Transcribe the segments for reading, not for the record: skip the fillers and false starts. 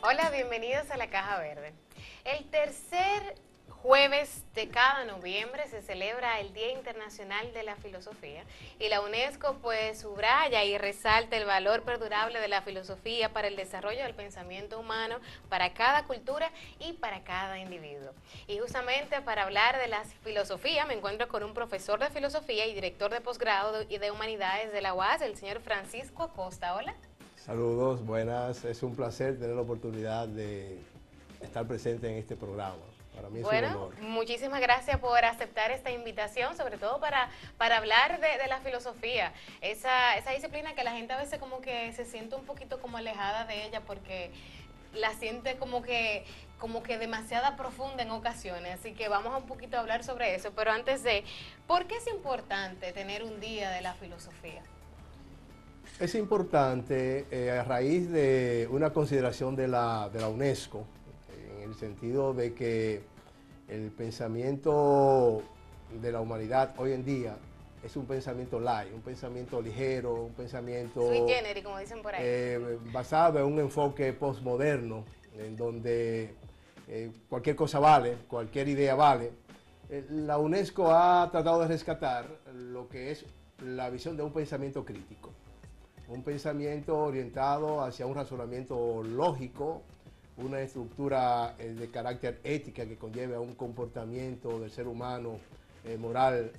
Hola, bienvenidos a la Caja Verde. El tercer jueves de cada noviembre se celebra el Día Internacional de la Filosofía y la UNESCO pues subraya y resalta el valor perdurable de la filosofía para el desarrollo del pensamiento humano, para cada cultura y para cada individuo. Y justamente para hablar de la filosofía me encuentro con un profesor de filosofía y director de posgrado y de humanidades de la UAS, el señor Francisco Acosta. Hola. Saludos, buenas. Es un placer tener la oportunidad de estar presente en este programa. Para mí es un Bueno, honor. muchísimas gracias por aceptar esta invitación, sobre todo para hablar de la filosofía, esa disciplina que la gente a veces como que se siente un poquito como alejada de ella porque la siente como que demasiada profunda en ocasiones, así que vamos a un poquito a hablar sobre eso, pero antes de, ¿por qué es importante tener un día de la filosofía? Es importante a raíz de una consideración de la UNESCO, en el sentido de que el pensamiento de la humanidad hoy en día es un pensamiento light, un pensamiento ligero, un pensamiento Sui generis, como dicen por ahí. basado en un enfoque postmoderno, en donde cualquier cosa vale, cualquier idea vale. La UNESCO ha tratado de rescatar lo que es la visión de un pensamiento crítico, un pensamiento orientado hacia un razonamiento lógico, una estructura de carácter ética que conlleve a un comportamiento del ser humano moral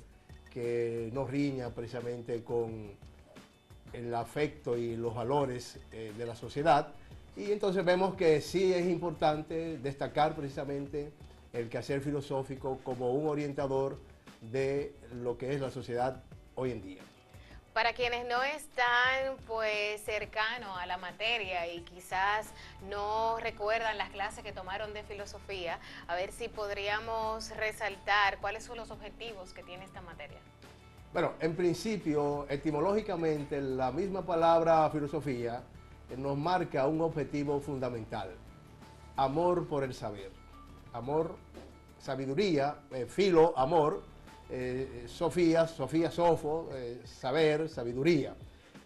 que no riña precisamente con el afecto y los valores de la sociedad. Y entonces vemos que sí es importante destacar precisamente el quehacer filosófico como un orientador de lo que es la sociedad hoy en día. Para quienes no están pues cercanos a la materia y quizás no recuerdan las clases que tomaron de filosofía, a ver si podríamos resaltar cuáles son los objetivos que tiene esta materia. Bueno, en principio, etimológicamente, la misma palabra filosofía nos marca un objetivo fundamental: amor por el saber. Amor, sabiduría, filo, amor, Sofía, sofo, saber, sabiduría.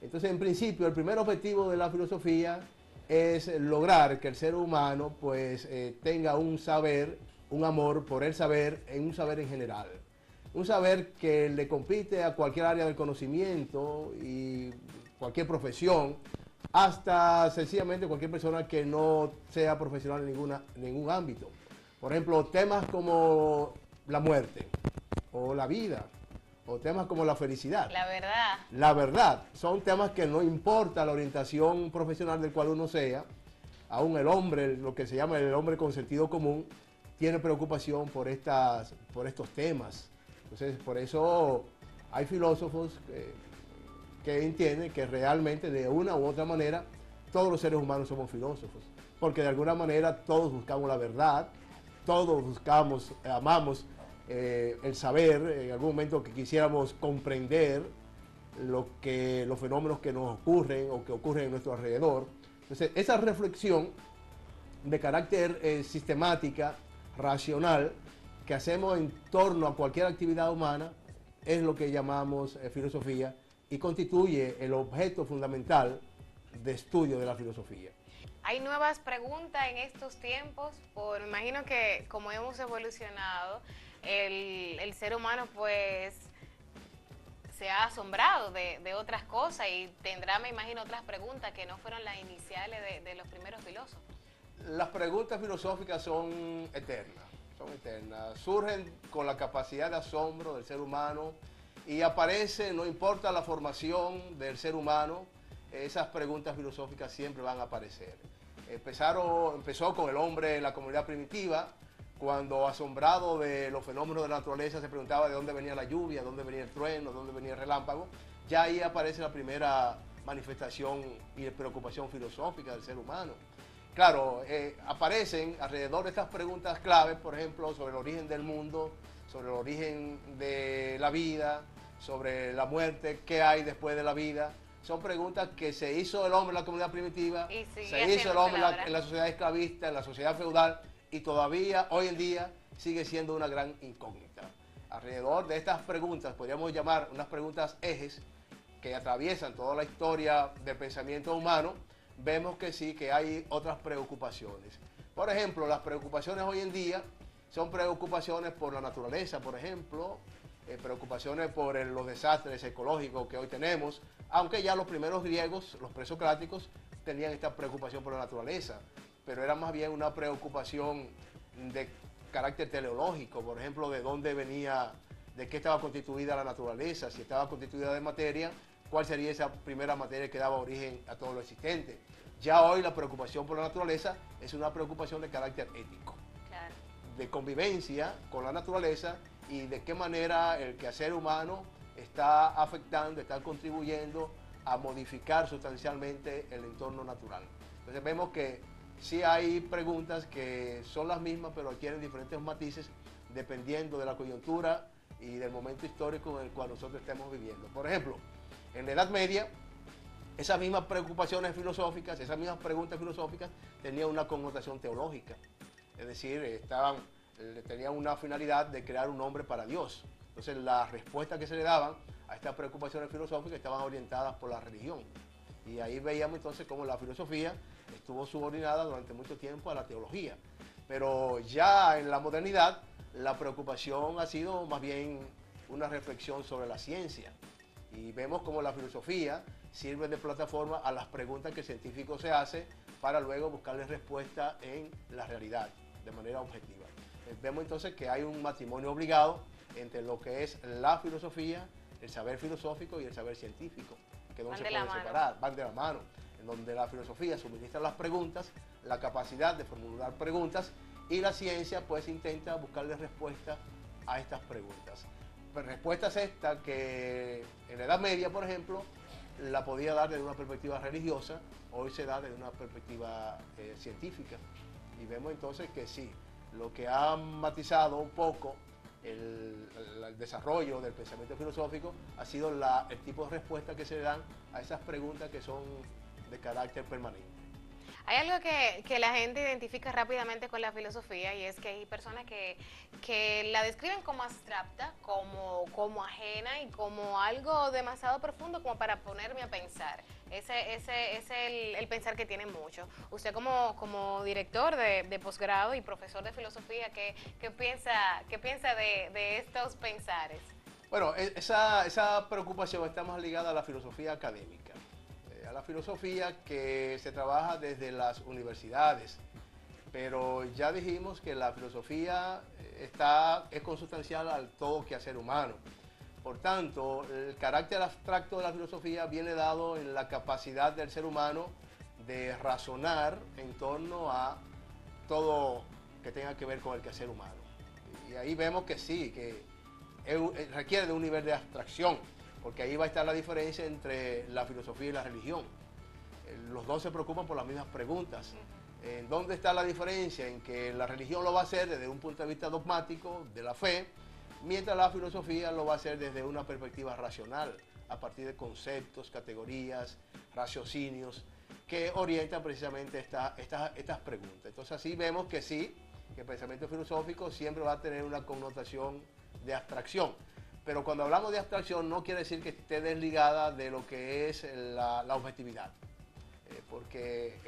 Entonces, en principio, el primer objetivo de la filosofía es lograr que el ser humano pues tenga un saber, un amor por el saber, un saber en general. Un saber que le compite a cualquier área del conocimiento y cualquier profesión, hasta sencillamente cualquier persona que no sea profesional en ningún ámbito. Por ejemplo, temas como la muerte, o la vida, o temas como la felicidad. La verdad. La verdad, son temas que no importa la orientación profesional del cual uno sea, aún el hombre, lo que se llama el hombre con sentido común, tiene preocupación por estos temas. Entonces, por eso hay filósofos que entienden que realmente de una u otra manera todos los seres humanos somos filósofos, porque de alguna manera todos buscamos la verdad, todos buscamos, amamos el saber, en algún momento que quisiéramos comprender los fenómenos que nos ocurren o que ocurren en nuestro alrededor. Entonces, esa reflexión de carácter sistemática, racional, que hacemos en torno a cualquier actividad humana, es lo que llamamos filosofía y constituye el objeto fundamental de estudio de la filosofía. Hay nuevas preguntas en estos tiempos, me imagino que como hemos evolucionado, el ser humano pues se ha asombrado de otras cosas y tendrá, me imagino, otras preguntas que no fueron las iniciales de los primeros filósofos. Las preguntas filosóficas son eternas, surgen con la capacidad de asombro del ser humano y aparecen, no importa la formación del ser humano, esas preguntas filosóficas siempre van a aparecer. Empezó con el hombre en la comunidad primitiva, cuando asombrado de los fenómenos de la naturaleza se preguntaba de dónde venía la lluvia, de dónde venía el trueno, de dónde venía el relámpago. Ya ahí aparece la primera manifestación y preocupación filosófica del ser humano. Claro, aparecen alrededor de estas preguntas claves, por ejemplo, sobre el origen del mundo, sobre el origen de la vida, sobre la muerte, qué hay después de la vida. Son preguntas que se hizo el hombre en la comunidad primitiva, se hizo el hombre en la sociedad esclavista, en la sociedad feudal, y todavía hoy en día sigue siendo una gran incógnita. Alrededor de estas preguntas, podríamos llamar unas preguntas ejes, que atraviesan toda la historia del pensamiento humano, vemos que sí, que hay otras preocupaciones. Por ejemplo, las preocupaciones hoy en día son preocupaciones por la naturaleza, por ejemplo, preocupaciones por los desastres ecológicos que hoy tenemos, aunque ya los primeros griegos, los presocráticos, tenían esta preocupación por la naturaleza, pero era más bien una preocupación de carácter teleológico, por ejemplo, de dónde venía, de qué estaba constituida la naturaleza, si estaba constituida de materia, cuál sería esa primera materia que daba origen a todo lo existente. Ya hoy la preocupación por la naturaleza es una preocupación de carácter ético, Claro. de convivencia con la naturaleza y de qué manera el quehacer humano está afectando, está contribuyendo a modificar sustancialmente el entorno natural. Entonces vemos que sí hay preguntas que son las mismas, pero adquieren diferentes matices dependiendo de la coyuntura y del momento histórico en el cual nosotros estemos viviendo. Por ejemplo, en la Edad Media, esas mismas preocupaciones filosóficas, esas mismas preguntas filosóficas tenían una connotación teológica. Es decir, tenían una finalidad de crear un hombre para Dios. Entonces, las respuestas que se le daban a estas preocupaciones filosóficas estaban orientadas por la religión. Y ahí veíamos entonces cómo la filosofía estuvo subordinada durante mucho tiempo a la teología. Pero ya en la modernidad, la preocupación ha sido más bien una reflexión sobre la ciencia. Y vemos cómo la filosofía sirve de plataforma a las preguntas que el científico se hace para luego buscarle respuesta en la realidad, de manera objetiva. Vemos entonces que hay un matrimonio obligado entre lo que es la filosofía, el saber filosófico y el saber científico, que no se pueden separar, van de la mano, en donde la filosofía suministra las preguntas, la capacidad de formular preguntas, y la ciencia pues intenta buscarle respuesta a estas preguntas. Respuestas estas que en la Edad Media, por ejemplo, la podía dar desde una perspectiva religiosa, hoy se da desde una perspectiva científica. Y vemos entonces que sí, lo que ha matizado un poco el desarrollo del pensamiento filosófico ha sido el tipo de respuesta que se le dan a esas preguntas que son de carácter permanente. Hay algo que la gente identifica rápidamente con la filosofía, y es que hay personas que la describen como abstracta, como ajena y como algo demasiado profundo como para ponerme a pensar. Ese es el pensar que tienen muchos. Usted como director de posgrado y profesor de filosofía, ¿qué piensa de estos pensares? Bueno, esa preocupación está más ligada a la filosofía académica, a la filosofía que se trabaja desde las universidades, pero ya dijimos que la filosofía es consustancial al todo quehacer humano. Por tanto, el carácter abstracto de la filosofía viene dado en la capacidad del ser humano de razonar en torno a todo que tenga que ver con el quehacer humano. Y ahí vemos que sí, que requiere de un nivel de abstracción, porque ahí va a estar la diferencia entre la filosofía y la religión. Los dos se preocupan por las mismas preguntas. ¿Dónde está la diferencia? En que la religión lo va a hacer desde un punto de vista dogmático, de la fe, mientras la filosofía lo va a hacer desde una perspectiva racional, a partir de conceptos, categorías, raciocinios, que orientan precisamente estas preguntas. Entonces así vemos que sí, que el pensamiento filosófico siempre va a tener una connotación de abstracción. Pero cuando hablamos de abstracción no quiere decir que esté desligada de lo que es la objetividad, porque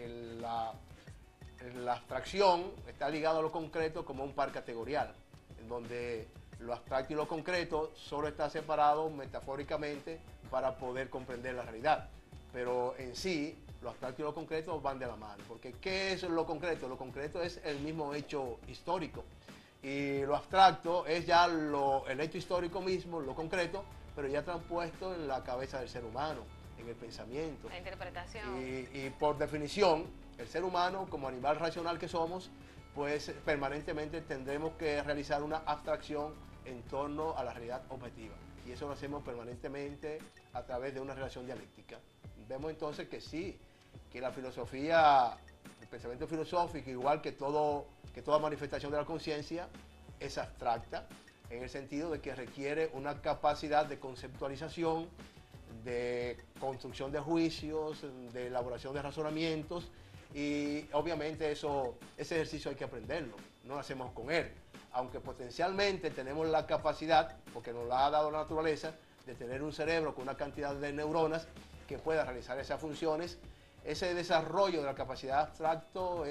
la abstracción está ligada a lo concreto como un par categorial, en donde lo abstracto y lo concreto solo está separado metafóricamente para poder comprender la realidad. Pero en sí, lo abstracto y lo concreto van de la mano, porque ¿qué es lo concreto? Lo concreto es el mismo hecho histórico. Y lo abstracto es ya el hecho histórico mismo, lo concreto, pero ya transpuesto en la cabeza del ser humano, en el pensamiento. La interpretación. Y por definición, el ser humano, como animal racional que somos, pues permanentemente tendremos que realizar una abstracción en torno a la realidad objetiva. Y eso lo hacemos permanentemente a través de una relación dialéctica. Vemos entonces que sí, que la filosofía, el pensamiento filosófico, igual que toda manifestación de la conciencia, es abstracta, en el sentido de que requiere una capacidad de conceptualización, de construcción de juicios, de elaboración de razonamientos, y obviamente ese ejercicio hay que aprenderlo, no lo hacemos con él, aunque potencialmente tenemos la capacidad, porque nos la ha dado la naturaleza, de tener un cerebro con una cantidad de neuronas que pueda realizar esas funciones. ese desarrollo de la capacidad abstracto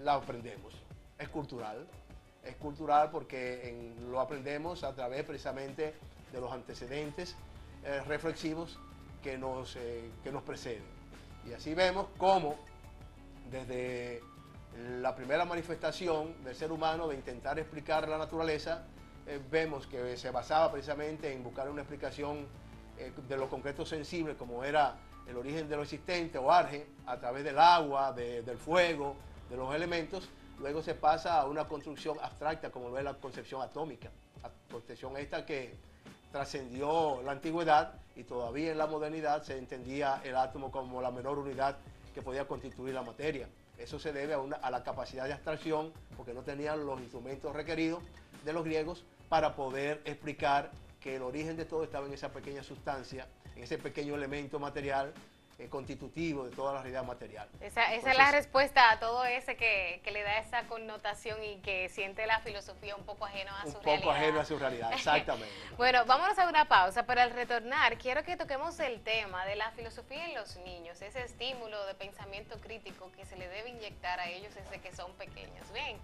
la aprendemos, es cultural porque lo aprendemos a través precisamente de los antecedentes reflexivos que nos preceden. Y así vemos cómo desde la primera manifestación del ser humano de intentar explicar la naturaleza, vemos que se basaba precisamente en buscar una explicación de lo concreto sensible, como era el origen de lo existente o arge, a través del agua, del fuego, de los elementos. Luego se pasa a una construcción abstracta, como lo es la concepción atómica, la concepción esta que trascendió la antigüedad y todavía en la modernidad se entendía el átomo como la menor unidad que podía constituir la materia. Eso se debe a la capacidad de abstracción, porque no tenían los instrumentos requeridos de los griegos para poder explicar que el origen de todo estaba en esa pequeña sustancia, en ese pequeño elemento material constitutivo de toda la realidad material. Esa es la respuesta a todo ese que le da esa connotación y que siente la filosofía un poco ajeno a su realidad. Un poco ajeno a su realidad, exactamente. Bueno, vámonos a una pausa, pero al retornar quiero que toquemos el tema de la filosofía en los niños, ese estímulo de pensamiento crítico que se le debe inyectar a ellos desde que son pequeños. Bien,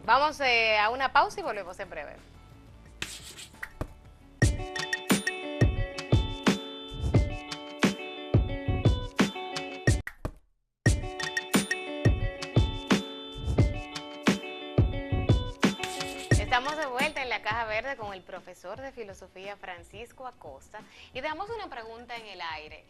vamos a una pausa y volvemos en breve. Estamos de vuelta en la Caja Verde con el profesor de filosofía Francisco Acosta y damos una pregunta en el aire.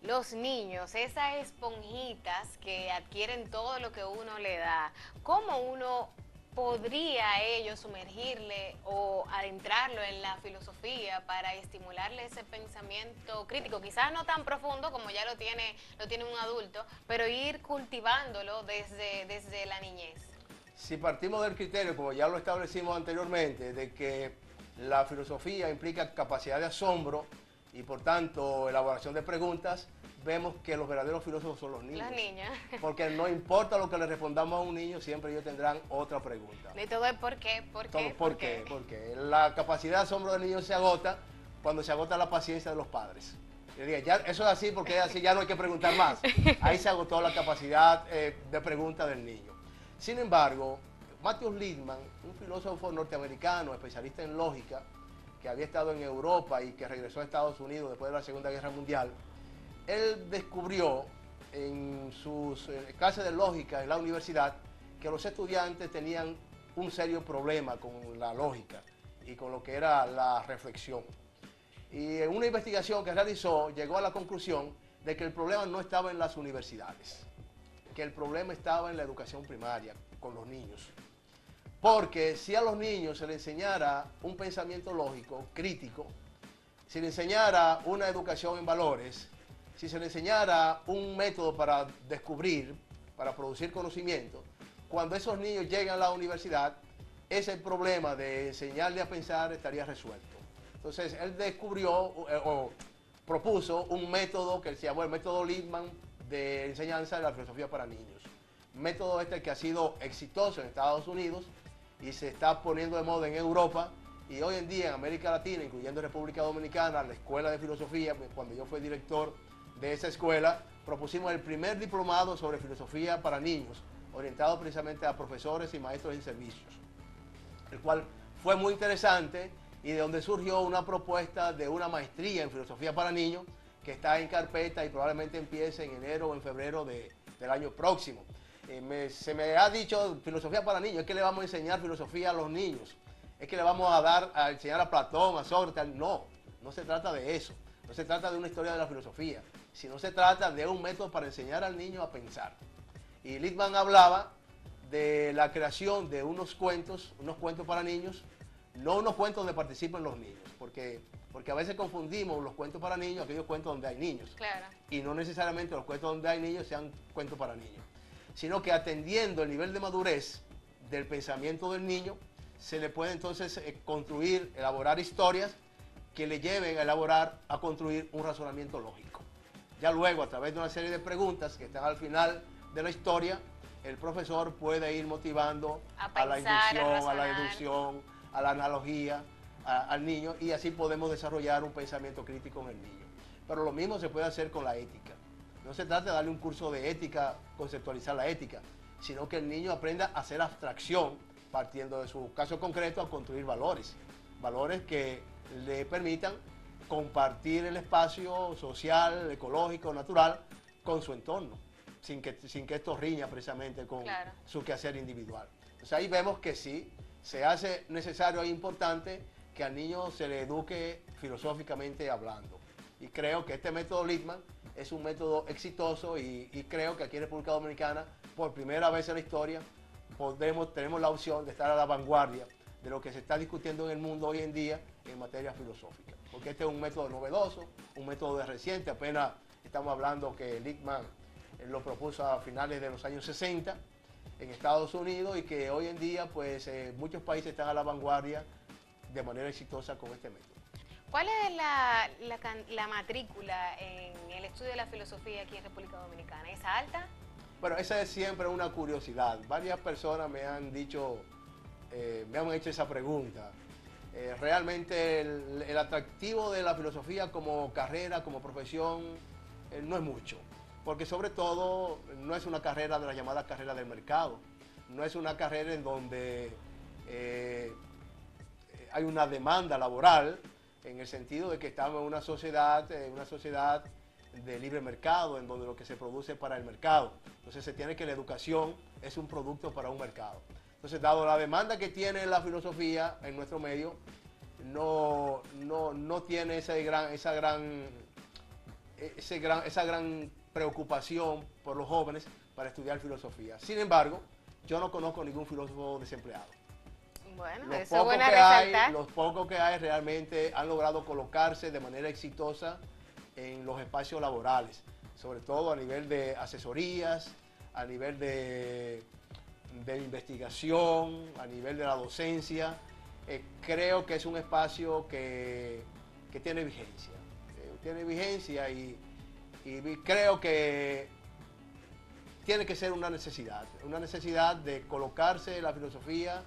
Los niños, esas esponjitas que adquieren todo lo que uno le da, ¿cómo uno podría a ellos sumergirle o adentrarlo en la filosofía para estimularle ese pensamiento crítico? Quizás no tan profundo como ya lo tiene un adulto, pero ir cultivándolo desde la niñez. Si partimos del criterio, como ya lo establecimos anteriormente, de que la filosofía implica capacidad de asombro y por tanto elaboración de preguntas, vemos que los verdaderos filósofos son los niños. Las niñas. Porque no importa lo que le respondamos a un niño, siempre ellos tendrán otra pregunta. Y todo es ¿por qué? ¿Por qué? ¿Por qué? Porque la capacidad de asombro del niño se agota cuando se agota la paciencia de los padres. Yo diría, ya, eso es así porque es así, ya no hay que preguntar más. Ahí se agotó la capacidad de pregunta del niño. Sin embargo, Matthew Lipman, un filósofo norteamericano, especialista en lógica, que había estado en Europa y que regresó a Estados Unidos después de la Segunda Guerra Mundial, él descubrió en sus clases de lógica en la universidad que los estudiantes tenían un serio problema con la lógica y con lo que era la reflexión. Y en una investigación que realizó, llegó a la conclusión de que el problema no estaba en las universidades, que el problema estaba en la educación primaria, con los niños. Porque si a los niños se les enseñara un pensamiento lógico, crítico, si les enseñara una educación en valores, si se les enseñara un método para descubrir, para producir conocimiento, cuando esos niños llegan a la universidad, ese problema de enseñarle a pensar estaría resuelto. Entonces, él descubrió o propuso un método que se llamó el método Lipman de enseñanza de la filosofía para niños. Método este que ha sido exitoso en Estados Unidos y se está poniendo de moda en Europa y hoy en día en América Latina, incluyendo República Dominicana, la Escuela de Filosofía, cuando yo fui director de esa escuela, propusimos el primer diplomado sobre filosofía para niños, orientado precisamente a profesores y maestros en servicios, el cual fue muy interesante y de donde surgió una propuesta de una maestría en filosofía para niños que está en carpeta y probablemente empiece en enero o en febrero del año próximo. Se me ha dicho filosofía para niños, es que le vamos a enseñar filosofía a los niños, es que le vamos a enseñar a Platón, a Sócrates. No, no se trata de eso, no se trata de una historia de la filosofía, sino se trata de un método para enseñar al niño a pensar. Y Lipman hablaba de la creación de unos cuentos para niños, no unos cuentos donde participen los niños, porque a veces confundimos los cuentos para niños, aquellos cuentos donde hay niños. Claro. Y no necesariamente los cuentos donde hay niños sean cuentos para niños, sino que atendiendo el nivel de madurez del pensamiento del niño, se le puede entonces construir, elaborar historias que le lleven a construir un razonamiento lógico. Ya luego, a través de una serie de preguntas que están al final de la historia, el profesor puede ir motivando a la inducción, a la deducción, a la analogía, al niño, y así podemos desarrollar un pensamiento crítico en el niño. Pero lo mismo se puede hacer con la ética. No se trata de darle un curso de ética, conceptualizar la ética, sino que el niño aprenda a hacer abstracción, partiendo de su caso concreto, a construir valores. Valores que le permitan compartir el espacio social, ecológico, natural, con su entorno, sin que esto riña precisamente con su quehacer individual. Entonces ahí vemos que sí, se hace necesario e importante que al niño se le eduque filosóficamente hablando. Y creo que este método Littman es un método exitoso y creo que aquí en República Dominicana, por primera vez en la historia, tenemos la opción de estar a la vanguardia de lo que se está discutiendo en el mundo hoy en día en materia filosófica. Porque este es un método novedoso, un método de reciente, apenas estamos hablando que Littman lo propuso a finales de los años 60 en Estados Unidos y que hoy en día pues muchos países están a la vanguardia de manera exitosa con este método. ¿Cuál es la matrícula en el estudio de la filosofía aquí en República Dominicana? ¿Es alta? Bueno, esa es siempre una curiosidad. Varias personas me han dicho, me han hecho esa pregunta. Realmente el atractivo de la filosofía como carrera, como profesión, no es mucho. Porque sobre todo no es una carrera de la llamada carrera del mercado. No es una carrera en donde hay una demanda laboral, en el sentido de que estamos en una sociedad de libre mercado, en donde lo que se produce es para el mercado. Entonces se tiene que la educación es un producto para un mercado. Entonces, dado la demanda que tiene la filosofía en nuestro medio, no tiene esa gran preocupación por los jóvenes para estudiar filosofía. Sin embargo, yo no conozco ningún filósofo desempleado. Bueno, eso es bueno resaltar. Los pocos que hay realmente han logrado colocarse de manera exitosa en los espacios laborales, sobre todo a nivel de asesorías, a nivel de investigación, a nivel de la docencia. Creo que es un espacio que tiene vigencia. Tiene vigencia y creo que tiene que ser una necesidad de colocarse la filosofía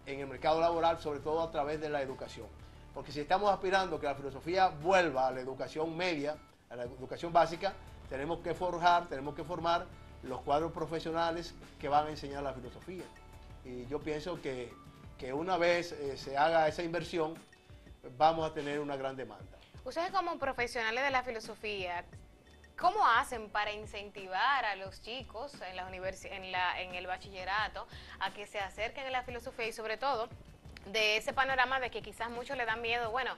en el mercado laboral, sobre todo a través de la educación. Porque si estamos aspirando que la filosofía vuelva a la educación media, a la educación básica, tenemos que formar los cuadros profesionales que van a enseñar la filosofía. Y yo pienso que una vez se haga esa inversión, vamos a tener una gran demanda. Ustedes como profesionales de la filosofía, ¿cómo hacen para incentivar a los chicos en el bachillerato a que se acerquen a la filosofía y sobre todo de ese panorama de que quizás muchos le dan miedo? Bueno,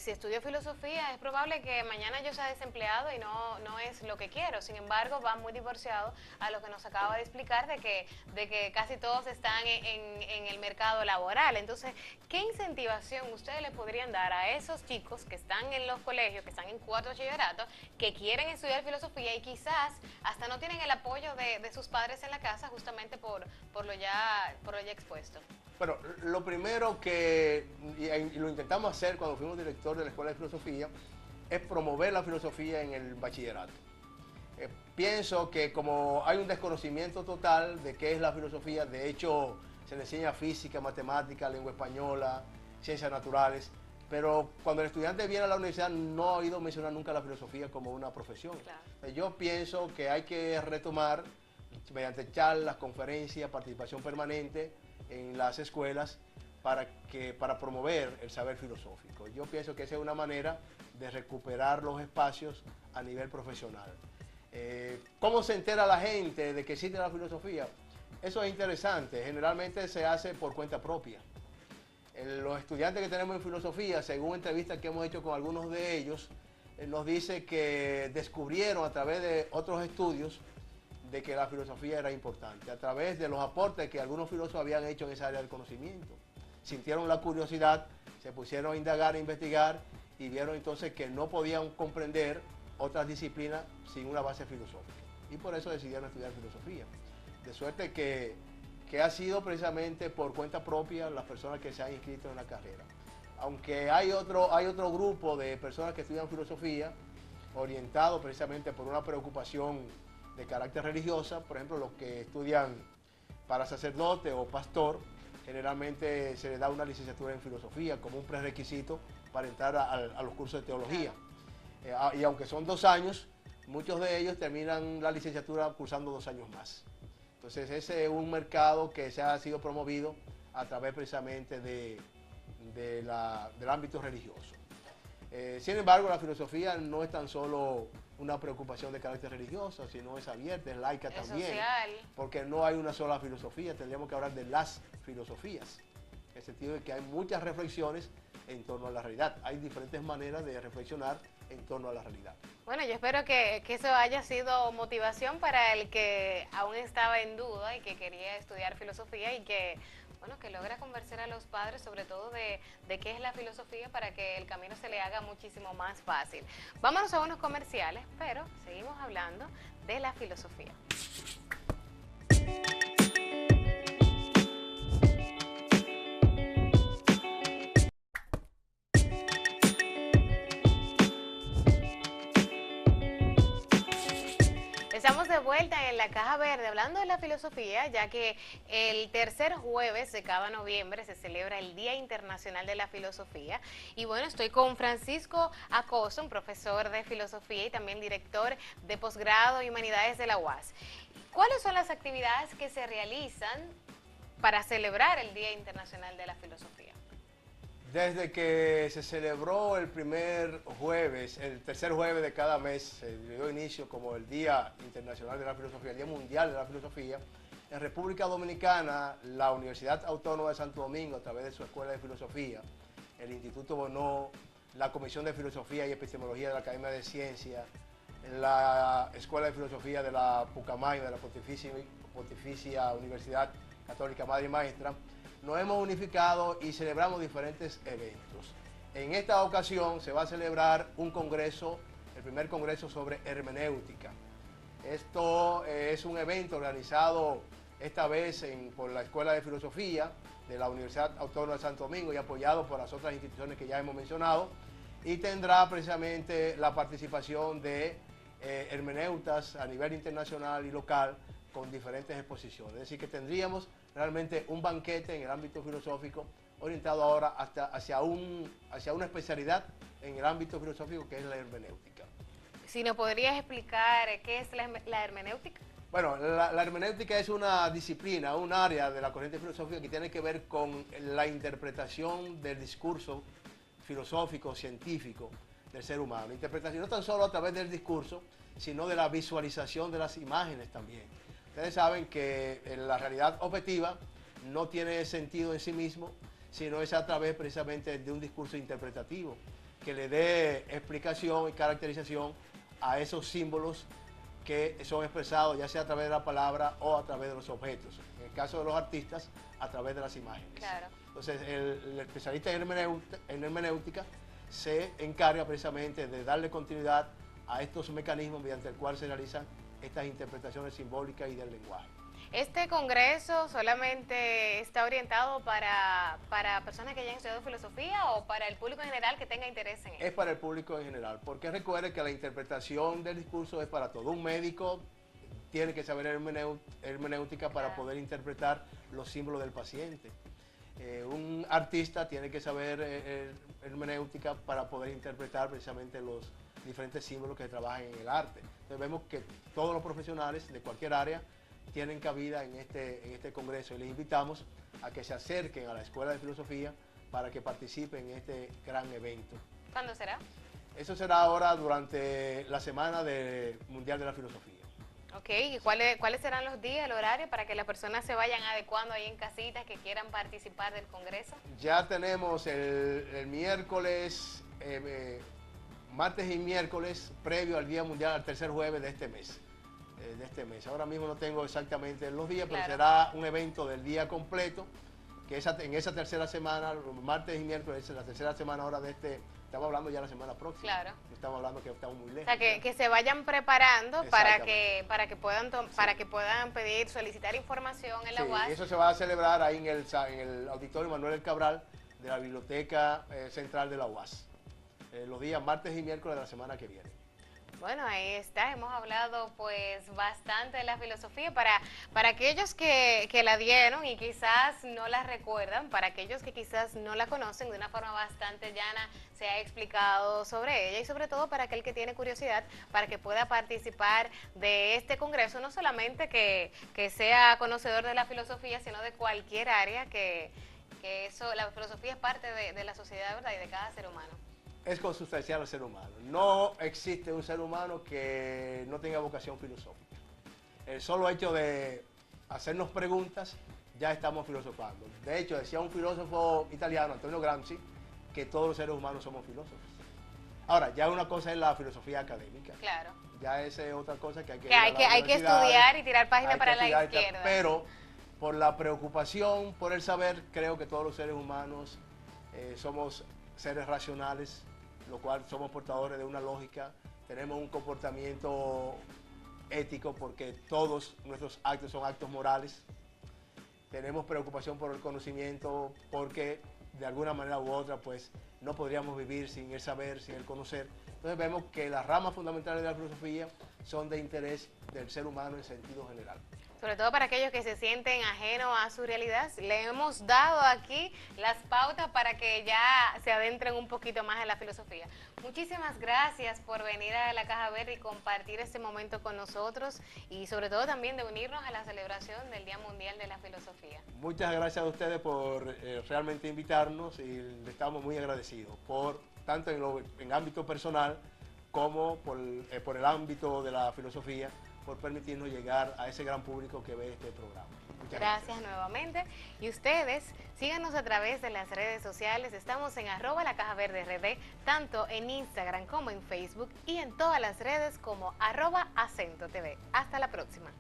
si estudio filosofía es probable que mañana yo sea desempleado y no es lo que quiero. Sin embargo, va muy divorciado a lo que nos acaba de explicar de que casi todos están en el mercado laboral. Entonces, ¿qué incentivación ustedes le podrían dar a esos chicos que están en los colegios, que están en cuarto bachillerato, que quieren estudiar filosofía y quizás hasta no tienen el apoyo de sus padres en la casa justamente por lo ya expuesto? Bueno, lo primero y lo intentamos hacer cuando fuimos director de la Escuela de Filosofía, es promover la filosofía en el bachillerato. Pienso que como hay un desconocimiento total de qué es la filosofía, de hecho se le enseña física, matemática, lengua española, ciencias naturales, pero cuando el estudiante viene a la universidad no ha oído mencionar nunca la filosofía como una profesión. Claro. Yo pienso que hay que retomar mediante charlas, conferencias, participación permanente en las escuelas para promover el saber filosófico. Yo pienso que esa es una manera de recuperar los espacios a nivel profesional. ¿Cómo se entera la gente de que existe la filosofía? Eso es interesante. Generalmente se hace por cuenta propia. Los estudiantes que tenemos en filosofía, según entrevistas que hemos hecho con algunos de ellos, nos dice que descubrieron a través de otros estudios de que la filosofía era importante, a través de los aportes que algunos filósofos habían hecho en esa área del conocimiento. Sintieron la curiosidad, se pusieron a indagar, a investigar y vieron entonces que no podían comprender otras disciplinas sin una base filosófica. Y por eso decidieron estudiar filosofía. De suerte que ha sido precisamente por cuenta propia las personas que se han inscrito en la carrera. Aunque hay otro grupo de personas que estudian filosofía orientado precisamente por una preocupación de carácter religiosa, por ejemplo, los que estudian para sacerdote o pastor, generalmente se les da una licenciatura en filosofía como un prerequisito para entrar a los cursos de teología. Y aunque son 2 años, Muchos de ellos terminan la licenciatura cursando 2 años más. Entonces ese es un mercado que se ha sido promovido a través precisamente del ámbito religioso. Sin embargo, la filosofía no es tan solo una preocupación de carácter religioso, sino es abierta, es laica también. Social. Porque no hay una sola filosofía, tendríamos que hablar de las filosofías. En el sentido de que hay muchas reflexiones en torno a la realidad. Hay diferentes maneras de reflexionar en torno a la realidad. Bueno, yo espero que eso haya sido motivación para el que aún estaba en duda y que quería estudiar filosofía y que, bueno, que logra convencer a los padres sobre todo de qué es la filosofía para que el camino se le haga muchísimo más fácil. Vámonos a unos comerciales, pero seguimos hablando de la filosofía. Estamos de vuelta en la Caja Verde hablando de la filosofía, ya que el tercer jueves de cada noviembre se celebra el Día Internacional de la Filosofía. Y bueno, estoy con Francisco Acosta, un profesor de filosofía y también director de posgrado y humanidades de la UAS. ¿Cuáles son las actividades que se realizan para celebrar el Día Internacional de la Filosofía? Desde que se celebró el primer jueves, el tercer jueves de cada mes, se dio inicio como el Día Internacional de la Filosofía, el Día Mundial de la Filosofía. En República Dominicana, la Universidad Autónoma de Santo Domingo, a través de su Escuela de Filosofía, el Instituto Bonó, la Comisión de Filosofía y Epistemología de la Academia de Ciencias, la Escuela de Filosofía de la Pucamaima, de la Pontificia Universidad Católica Madre y Maestra, nos hemos unificado y celebramos diferentes eventos. En esta ocasión se va a celebrar un congreso, el primer congreso sobre hermenéutica. Esto es un evento organizado esta vez por la Escuela de Filosofía de la Universidad Autónoma de Santo Domingo y apoyado por las otras instituciones que ya hemos mencionado, y tendrá precisamente la participación de hermeneutas a nivel internacional y local con diferentes exposiciones. Es decir, que tendríamos realmente un banquete en el ámbito filosófico orientado ahora hacia una especialidad en el ámbito filosófico que es la hermenéutica. Si nos podrías explicar qué es la hermenéutica. Bueno, la hermenéutica es una disciplina, un área de la corriente filosófica que tiene que ver con la interpretación del discurso filosófico, científico del ser humano. Interpretación no tan solo a través del discurso, sino de la visualización de las imágenes también. Ustedes saben que la realidad objetiva no tiene sentido en sí mismo, sino es a través precisamente de un discurso interpretativo que le dé explicación y caracterización a esos símbolos que son expresados ya sea a través de la palabra o a través de los objetos. En el caso de los artistas, a través de las imágenes. Claro. Entonces, el especialista en hermenéutica se encarga precisamente de darle continuidad a estos mecanismos mediante el cual se realizan estas interpretaciones simbólicas y del lenguaje. ¿Este congreso solamente está orientado para personas que hayan estudiado filosofía o para el público en general que tenga interés en él? Es para el público en general, porque recuerde que la interpretación del discurso es para todo. Un médico tiene que saber hermenéutica para poder interpretar los símbolos del paciente. Un artista tiene que saber hermenéutica para poder interpretar precisamente los diferentes símbolos que trabajan en el arte. Entonces vemos que todos los profesionales de cualquier área tienen cabida en este congreso y les invitamos a que se acerquen a la Escuela de Filosofía para que participen en este gran evento. ¿Cuándo será? Eso será ahora durante la Semana Mundial de la Filosofía. Ok, ¿y cuáles serán los días, el horario para que las personas se vayan adecuando ahí en casitas que quieran participar del congreso? Ya tenemos el miércoles, martes y miércoles, previo al Día Mundial, al tercer jueves de este mes. Ahora mismo no tengo exactamente los días, pero será un evento del día completo, que en esa tercera semana, martes y miércoles, la tercera semana ahora estamos hablando ya de la semana próxima. Claro. No estamos hablando que estamos muy lejos. O sea, que se vayan preparando para que puedan pedir, solicitar información en la UAS. Eso se va a celebrar ahí en el Auditorio Manuel El Cabral de la Biblioteca Central de la UAS. Los días martes y miércoles de la semana que viene. Bueno, ahí está, hemos hablado pues bastante de la filosofía para aquellos que la dieron y quizás no la recuerdan, para aquellos que quizás no la conocen, de una forma bastante llana se ha explicado sobre ella y sobre todo para aquel que tiene curiosidad, para que pueda participar de este congreso, no solamente que sea conocedor de la filosofía, sino de cualquier área que eso, la filosofía es parte de la sociedad, ¿verdad? Y de cada ser humano. Es consustancial al ser humano. No existe un ser humano que no tenga vocación filosófica. El solo hecho de hacernos preguntas, ya estamos filosofando. De hecho, decía un filósofo italiano, Antonio Gramsci, que todos los seres humanos somos filósofos. Ahora, ya una cosa es la filosofía académica. Claro. Ya esa es otra cosa que hay que Que hay que estudiar y tirar página para la izquierda. Pero por la preocupación, por el saber, creo que todos los seres humanos somos seres racionales, lo cual somos portadores de una lógica, tenemos un comportamiento ético porque todos nuestros actos son actos morales, tenemos preocupación por el conocimiento porque de alguna manera u otra pues no podríamos vivir sin el saber, sin el conocer. Entonces vemos que las ramas fundamentales de la filosofía son de interés del ser humano en sentido general. Sobre todo para aquellos que se sienten ajenos a su realidad, le hemos dado aquí las pautas para que ya se adentren un poquito más en la filosofía. Muchísimas gracias por venir a la Caja Verde y compartir este momento con nosotros y sobre todo también de unirnos a la celebración del Día Mundial de la Filosofía. Muchas gracias a ustedes por realmente invitarnos y le estamos muy agradecidos por tanto en ámbito personal como por el ámbito de la filosofía, por permitirnos llegar a ese gran público que ve este programa. Muchas gracias nuevamente. Y ustedes, síganos a través de las redes sociales. Estamos en @lacajaverderd, tanto en Instagram como en Facebook y en todas las redes como @acentotv. Hasta la próxima.